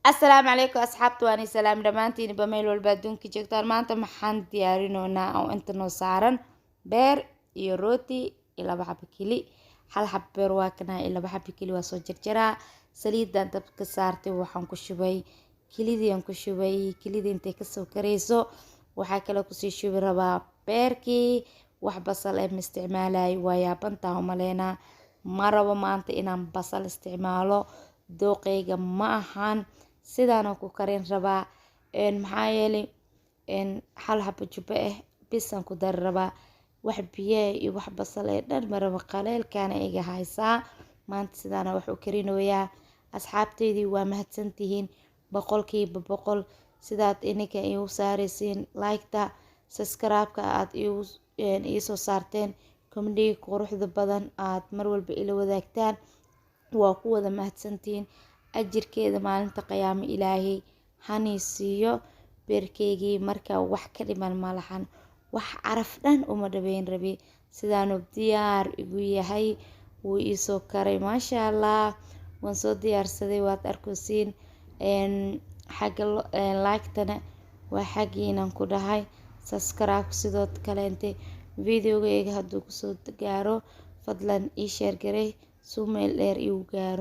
السلام عليكم أصحابتي وأنا سلام دمانتين بميل والبادون كي جكتار مانتا محان ديارينونا أو انت نو سارن بير iyo rooti iyo laba xabo kili hal xabo beer waa kana iyo laba xabo kili waa soo jarjaraa saliidan dabka saartay waxaan ku shubay kilidii intay ka soo kareyso waxa kale ku sii shubi rabaa beerkii wax basal ee isticmaalay waa yaabantaa umaleena ma rabo maanta inaan basal isticmaalo dooqeyga ma ahan sidaan ku karin rabaa maxaa yeelay hal xabo jubbe bisan ku dar rabaa wax biyo iyo wax basal ee dhan maraba qaleelkaana iga haysaa maanta sidaan wax u karinayaa asxaabteydii waa mahadsantihiin boqolkiiba boqol sidaad ininka igu saaraysiin like-ta subscribe-ka aad igu soo saarteen comedy quruxda badan aad mar walba ila wadaagtaan waa ku wada mahadsantihiin ajirkeeda maalinta qiyaamo ilaahay hani siiyo beerkeygii marka wax ka dhiman malahan wax caraf dhan uma dhabeyn rabi sidaan diyaar igu yahay wuu ii soo karay maasha Allah waan soo diyaarsaday waad arkosiin xagga like-tana waa xagiinan ku dhahay subscribe sidoo kale inta videoga hadduu ku soo gaaro fadlan ii share garee soo meel dheer igu gaaro